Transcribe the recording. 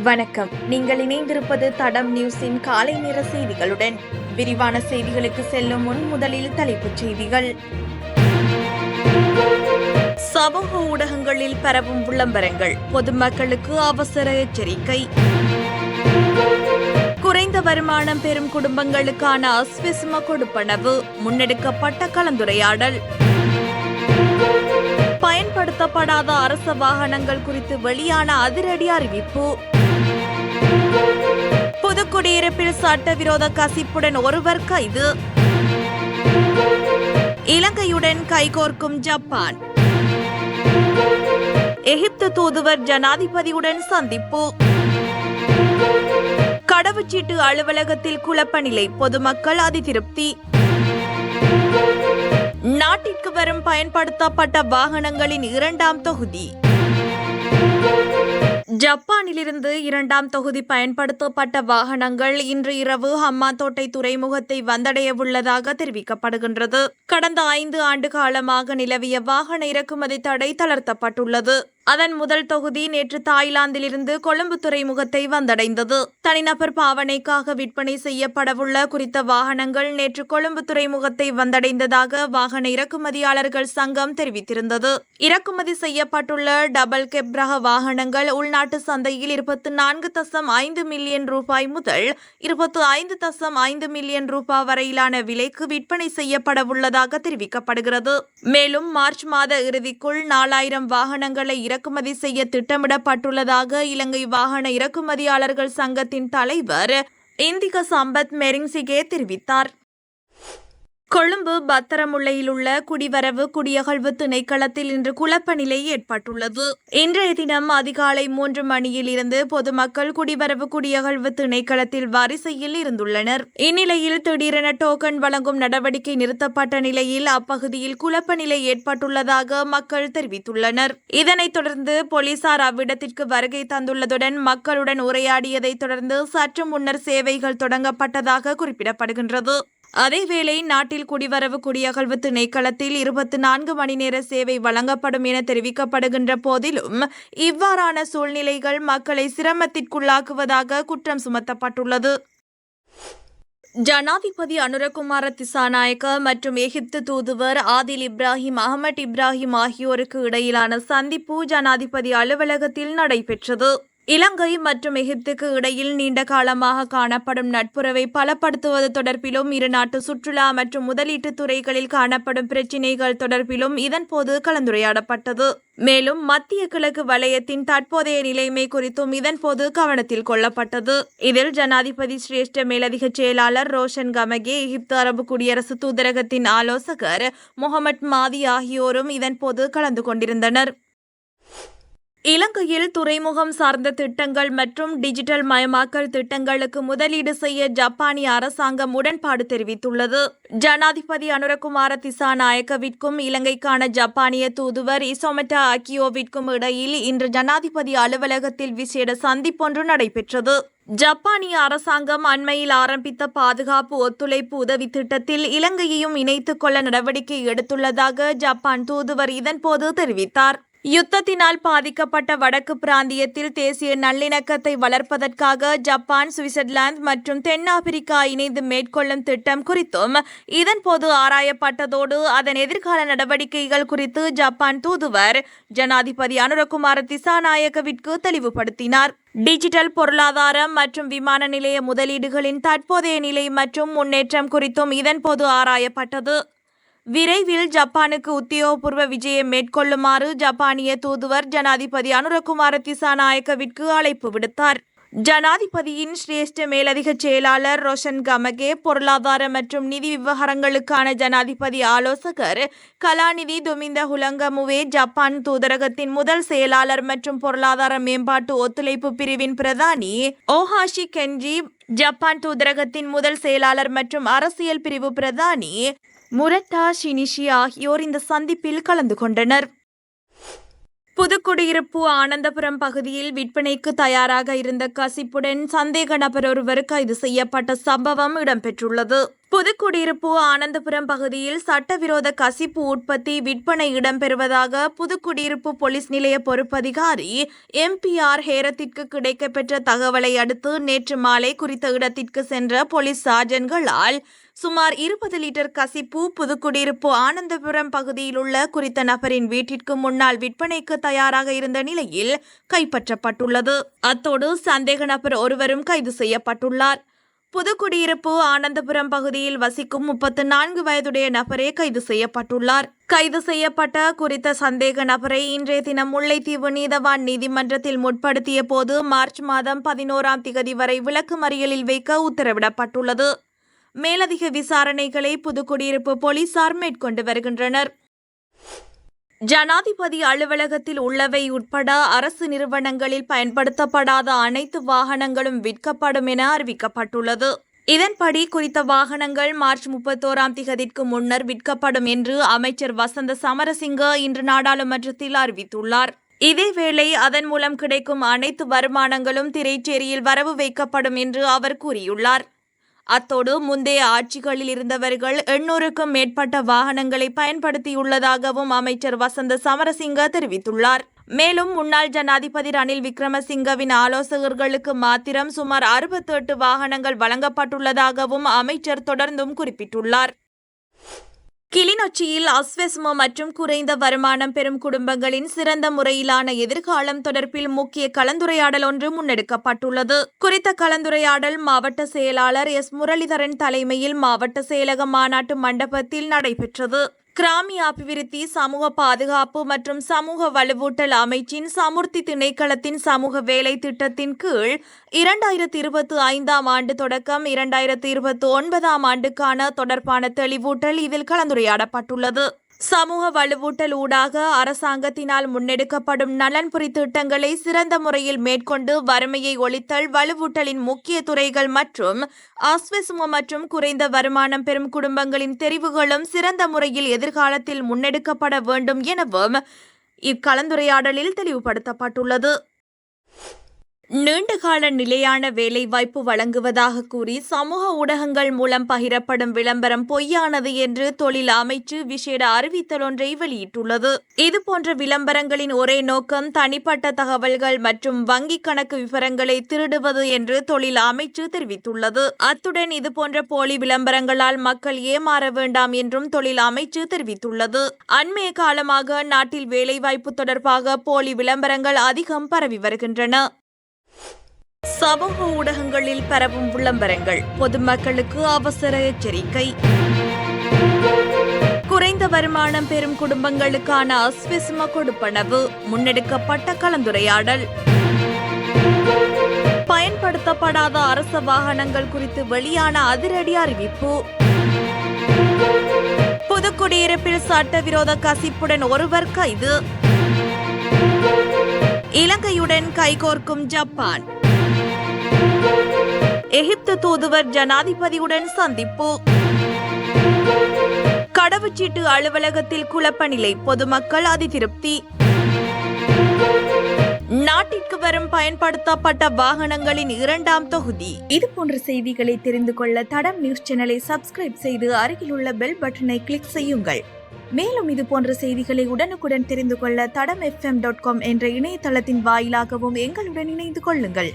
வணக்கம். நீங்கள் இணைந்திருப்பது தடம் நியூஸின் காலை நேர செய்திகளுடன். விரிவான செய்திகளுக்கு செல்லும் முன் முதலில் தலைப்புச் செய்திகள். சமூக ஊடகங்களில் பரவும் விளம்பரங்கள், பொதுமக்களுக்கு அவசர எச்சரிக்கை. குறைந்த வருமானம் பெறும் குடும்பங்களுக்கான அஸ்விஸ்ம கொடுப்பனவு, முன்னெடுக்கப்பட்ட கலந்துரையாடல். பயன்படுத்தப்படாத அரச வாகனங்கள் குறித்து வெளியான அதிரடி அறிவிப்பு. புதுக்குடியிருப்பில் சட்டவிரோத கசிப்புடன் ஒருவர் கைது. இலங்கையுடன் கைகோர்க்கும் ஜப்பான். எகிப்து தூதுவர் ஜனாதிபதியுடன் சந்திப்பு. கடவுச்சீட்டு அலுவலகத்தில் குழப்ப நிலை, பொதுமக்கள் அதிருப்தி. நாட்டிற்கு வரும் பயன்படுத்தப்பட்ட வாகனங்களின் 2ஆம் தொகுதி. ஜப்பானிலிருந்து 2ஆம் தொகுதி பயன்படுத்தப்பட்ட வாகனங்கள் இன்று இரவு ஹம்பாந்தோட்டை துறைமுகத்தை வந்தடையவுள்ளதாக தெரிவிக்கப்படுகின்றது. கடந்த 5 ஆண்டு காலமாக நிலவிய வாகன இறக்குமதி தடை தளர்த்தப்பட்டுள்ளது. அதன் முதல் தொகுதி நேற்று தாய்லாந்திலிருந்து கொழும்பு துறைமுகத்தை வந்தடைந்தது. தனிநபர் பாவனைக்காக விற்பனை செய்யப்படவுள்ள குறித்த வாகனங்கள் நேற்று கொழும்பு துறைமுகத்தை வந்தடைந்ததாக வாகன இறக்குமதியாளர்கள் சங்கம் தெரிவித்திருந்தது. இறக்குமதி செய்யப்பட்டுள்ள டபுள் கேப் ரக வாகனங்கள் உள்நாட்டு சந்தையில் 24.5 மில்லியன் ரூபாய் முதல் 25.5 மில்லியன் ரூபாய் வரையிலான விலைக்கு விற்பனை செய்யப்படவுள்ளதாக தெரிவிக்கப்படுகிறது. மேலும் மார்ச் மாத இறுதிக்குள் 4000 வாகனங்களை இறக்குமதி செய்ய திட்டமிடப்பட்டுள்ளதாக இலங்கை வாகன இறக்குமதியாளர்கள் சங்கத்தின் தலைவர் இந்திக சம்பத் மெரிங்சிகே தெரிவித்தார். கொழும்பு பத்தரமுல்லையில் உள்ள குடிவரவு குடியகழ்வு திணைக்களத்தில் இன்று குழப்ப நிலை ஏற்பட்டுள்ளது. இன்றைய தினம் அதிகாலை 3 மணியில் இருந்து பொதுமக்கள் குடிவரவு குடியகழ்வு திணைக்களத்தில் வரிசையில் இருந்துள்ளனர். இந்நிலையில் திடீரென டோக்கன் வழங்கும் நடவடிக்கை நிறுத்தப்பட்ட நிலையில் அப்பகுதியில் குழப்ப நிலை ஏற்பட்டுள்ளதாக மக்கள் தெரிவித்துள்ளனர். இதனைத் தொடர்ந்து போலீசார் அவ்விடத்திற்கு வருகை தந்துள்ளதுடன் மக்களுடன் உரையாடியதைத் தொடர்ந்து சற்று முன்னர் சேவைகள் தொடங்கப்பட்டதாக குறிப்பிடப்படுகின்றது. அதேவேளை நாட்டில் குடிவரவு குடியகழ்வு திணைக்களத்தில் 24 மணி நேர சேவை வழங்கப்படும் என தெரிவிக்கப்படுகின்ற போதிலும் இவ்வாறான சூழ்நிலைகள் மக்களை சிரமத்திற்குள்ளாக்குவதாக குற்றம் சுமத்தப்பட்டுள்ளது. ஜனாதிபதி அனுரகுமார திசாநாயக்க மற்றும் எகிப்து தூதுவர் ஆதில் இப்ராஹிம் அஹமட் இப்ராஹிம் ஆகியோருக்கு இடையிலான சந்திப்பு ஜனாதிபதி அலுவலகத்தில் நடைபெற்றது. இலங்கை மற்றும் எகிப்துக்கு இடையில் நீண்ட காலமாக காணப்படும் நட்புறவை பலப்படுத்துவது தொடர்பிலும் இரு நாட்டு சுற்றுலா மற்றும் முதலீட்டு துறைகளில் காணப்படும் பிரச்சினைகள் தொடர்பிலும் இதன்போது கலந்துரையாடப்பட்டது. மேலும் மத்திய கிழக்கு வலயத்தின் தற்போதைய நிலைமை குறித்தும் இதன்போது கவனத்தில் கொள்ளப்பட்டது. இதில் ஜனாதிபதி சிரேஷ்ட மேலதிக செயலாளர் ரோஷன் கமகே, எகிப்து அரபு குடியரசு தூதரகத்தின் ஆலோசகர் முகமட் மாதி ஆகியோரும் இதன்போது கலந்து கொண்டிருந்தனர். இலங்கையில் துறைமுகம் சார்ந்த திட்டங்கள் மற்றும் டிஜிட்டல் மயமாக்கல் திட்டங்களுக்கு முதலீடு செய்ய ஜப்பானிய அரசாங்கம் உடன்பாடு தெரிவித்துள்ளது. ஜனாதிபதி அனுரகுமார திசாநாயக்கவிற்கும் இலங்கைக்கான ஜப்பானிய தூதுவர் இசோமட்டா அகியோவிற்கும் இடையில் இன்று ஜனாதிபதி அலுவலகத்தில் விசேட சந்திப்பொன்று நடைபெற்றது. ஜப்பானிய அரசாங்கம் அண்மையில் ஆரம்பித்த பாதுகாப்பு ஒத்துழைப்பு உதவி திட்டத்தில் இலங்கையையும் இணைத்துக் கொள்ள நடவடிக்கை எடுத்துள்ளதாக ஜப்பான் தூதுவர் இதன்போது தெரிவித்தார். யுத்தத்தினால் பாதிக்கப்பட்ட வடக்கு பிராந்தியத்தில் தேசிய நல்லிணக்கத்தை வளர்ப்பதற்காக ஜப்பான், சுவிட்சர்லாந்து மற்றும் தென்னாப்பிரிக்கா இணைந்து மேற்கொள்ளும் திட்டம் குறித்தும் இதன்போது ஆராயப்பட்டதோடு அதன் எதிர்கால நடவடிக்கைகள் குறித்து ஜப்பான் தூதுவர் ஜனாதிபதி அனுரகுமார திசாநாயக்கவிற்கு தெளிவுபடுத்தினார். டிஜிட்டல் பொருளாதாரம் மற்றும் விமான நிலைய முதலீடுகளின் தற்போதைய நிலை மற்றும் முன்னேற்றம் குறித்தும் இதன்போது ஆராயப்பட்டது. விரைவில் ஜப்பானுக்கு உத்தியோகபூர்வ விஜயம் மேற்கொள்ளுமாறு ஜப்பானிய தூதுவர் ஜனாதிபதி அனுரகுமார திசாநாயக்கவிற்கு அழைப்பு விடுத்தார். ஜனாதிபதியின் சிரேஷ்ட மேலதிக செயலாளர் ரோஷன் கமகே, பொருளாதார மற்றும் நிதி விவகாரங்களுக்கான ஜனாதிபதி ஆலோசகர் கலாநிதி துமிந்த ஹுலங்கமுவே, ஜப்பான் தூதரகத்தின் முதல் செயலாளர் மற்றும் பொருளாதார மேம்பாட்டு ஒத்துழைப்பு பிரிவின் பிரதானி ஓஹாஷி கென்ஜி, ஜப்பான் தூதரகத்தின் முதல் செயலாளர் மற்றும் அரசியல் பிரிவு பிரதானி முரட்டா ஷினிஷி ஆகியோர் இந்த சந்திப்பில் கலந்து கொண்டனர். புதுக்குடியிருப்பு ஆனந்தபுரம் பகுதியில் விற்பனைக்கு தயாராக இருந்த கசிப்புடன் சந்தேக நபர் ஒருவர் கைது செய்யப்பட்ட சம்பவம் இடம்பெற்றுள்ளது. புதுக்குடியிருப்பு ஆனந்தபுரம் பகுதியில் சட்டவிரோத கசிப்பு உற்பத்தி விற்பனை இடம்பெறுவதாக புதுக்குடியிருப்பு போலீஸ் நிலைய பொறுப்பதிகாரி MP.R. ஹேரத்திற்கு கிடைக்கப்பெற்ற தகவலை அடுத்து நேற்று மாலை குறித்த இடத்திற்கு சென்ற போலீஸ் சார்ஜன்களால் சுமார் 20 லிட்டர் கசிப்பு புதுக்குடியிருப்பு ஆனந்தபுரம் பகுதியில் உள்ள குறித்த நபரின் வீட்டிற்கு முன்னால் விற்பனைக்கு தயாராக இருந்த நிலையில் கைப்பற்றப்பட்டுள்ளது. அத்தோடு சந்தேக நபர் ஒருவரும் கைது செய்யப்பட்டுள்ளார். புதுக்குடியிருப்பு ஆனந்தபுரம் பகுதியில் வசிக்கும் 34 வயதுடைய நபரே கைது செய்யப்பட்டுள்ளார். கைது செய்யப்பட்ட குறித்த சந்தேக நபரை இன்றைய தினம் முல்லைத்தீவு நீதவான் நீதிமன்றத்தில் முற்படுத்திய போது மார்ச் மாதம் 11ஆம் திகதி வரை விளக்குமறியலில் வைக்க உத்தரவிடப்பட்டுள்ளது. மேலதிக விசாரணைகளை புதுக்குடியிருப்பு போலீசார் மேற்கொண்டு வருகின்றனர். ஜனாதிபதி அலுவலகத்தில் உள்ளவை உட்பட அரசு நிறுவனங்களில் பயன்படுத்தப்படாத அனைத்து வாகனங்களும் விற்கப்படும் என அறிவிக்கப்பட்டுள்ளது. இதன்படி குறித்த வாகனங்கள் மார்ச் 31ஆம் திகதிக்கு முன்னர் விற்கப்படும் என்று அமைச்சர் வசந்த சமரசிங்க இன்று நாடாளுமன்றத்தில் அறிவித்துள்ளார். இதேவேளை அதன் மூலம் கிடைக்கும் அனைத்து வருமானங்களும் திரைச்சேரியில் வரவு வைக்கப்படும் என்று அவர் கூறியுள்ளார். அத்தோடு முந்தைய ஆட்சிகளில் இருந்தவர்கள் 800க்கும் மேற்பட்ட வாகனங்களை பயன்படுத்தியுள்ளதாகவும் அமைச்சர் வசந்த சமரசிங்க தெரிவித்துள்ளார். மேலும் முன்னாள் ஜனாதிபதி ரணில் விக்ரமசிங்கவின் ஆலோசகர்களுக்கு மாத்திரம் சுமார் 68 வாகனங்கள் வழங்கப்பட்டுள்ளதாகவும் அமைச்சர் தொடர்ந்தும் குறிப்பிட்டுள்ளார். கிளிநொச்சியில் அஸ்வெஸ்மோ மற்றும் குறைந்த வருமானம் பெறும் குடும்பங்களின் சிறந்த முறையிலான எதிர்காலம் தொடர்பில் முக்கிய கலந்துரையாடல் ஒன்று முன்னெடுக்கப்பட்டுள்ளது. குறித்த கலந்துரையாடல் மாவட்ட செயலாளர் S. முரளிதரன் தலைமையில் மாவட்ட செயலக மாநாட்டு மண்டபத்தில் நடைபெற்றது. கிராமிய அபிவிருத்தி, சமூக பாதுகாப்பு மற்றும் சமூக வலுவூட்டல் அமைச்சின் சமுர்த்தி திணைக்களத்தின் சமூக வேலை திட்டத்தின் கீழ் 2025ஆம் ஆண்டு தொடக்கம் 2029ஆம் ஆண்டுக்கான தொடர்பான தெளிவூட்டல் இதில் கலந்துரையாடப்பட்டுள்ளது. சமூக வலுவூட்டல் ஊடாக அரசாங்கத்தினால் முன்னெடுக்கப்படும் நலன்புரி திட்டங்களை சிறந்த முறையில் மேற்கொண்டு வறுமையை ஒழித்தல், வலுவூட்டலின் முக்கிய துறைகள் மற்றும் அஸ்வெஸ்மோ மற்றும் குறைந்த வருமானம் பெறும் குடும்பங்களின் தெரிவுகளும் சிறந்த முறையில் எதிர்காலத்தில் முன்னெடுக்கப்பட வேண்டும் எனவும் இக்கலந்துரையாடலில் தெளிவுபடுத்தப்பட்டுள்ளது. நீண்டகால நிலையான வேலைவாய்ப்பு வழங்குவதாக கூறி சமூக ஊடகங்கள் மூலம் பகிரப்படும் விளம்பரம் பொய்யானது என்று தொழில் அமைச்சு விசேட அறிவித்தல் ஒன்றை வெளியிட்டுள்ளது. இதுபோன்ற விளம்பரங்களின் ஒரே நோக்கம் தனிப்பட்ட தகவல்கள் மற்றும் வங்கிக் கணக்கு விவரங்களை திருடுவது என்று தொழில் அமைச்சு தெரிவித்துள்ளது. அத்துடன் இதுபோன்ற போலி விளம்பரங்களால் மக்கள் ஏமாற வேண்டாம் என்றும் தொழில் அமைச்சு தெரிவித்துள்ளது. அண்மைய காலமாக நாட்டில் வேலைவாய்ப்பு தொடர்பாக போலி விளம்பரங்கள் அதிகம் பரவி வருகின்றன. சமூக ஊடகங்களில் பரவும் விளம்பரங்கள் பொதுமக்களுக்கு அவசர எச்சரிக்கை. குறைந்த வருமானம் பெறும் குடும்பங்களுக்கான அஸ்வெஸ்மோ கொடுப்பனவு முன்னெடுக்கப்பட்ட கலந்துரையாடல். பயன்படுத்தப்படாத அரச வாகனங்கள் குறித்து வெளியான அதிரடி அறிவிப்பு. புதுக்குடியிருப்பில் சட்டவிரோத கசிப்புடன் ஒருவர் கைது. இலங்கையுடன் கைகோர்க்கும் ஜப்பான். எகிப்து தூதுவர் ஜனாதிபதியுடன் சந்திப்பு. கடவுச்சீட்டு அலுவலகத்தில் குழப்ப நிலை, பொதுமக்கள் அதிருப்தி. நாட்டிற்கு வரும் பயன்படுத்தப்பட்ட வாகனங்களின் 2ஆம் தொகுதி. இதுபோன்ற செய்திகளை தெரிந்து கொள்ள தடம் நியூஸ் சேனலை சப்ஸ்கிரைப் செய்து அருகில் உள்ள பெல் பட்டனை கிளிக் செய்யுங்கள். மேலும் இதுபோன்ற செய்திகளை உடனுக்குடன் தெரிந்து கொள்ள தடம் FM.com என்ற இணையதளத்தின் வாயிலாகவும் எங்களுடன் இணைந்து கொள்ளுங்கள்.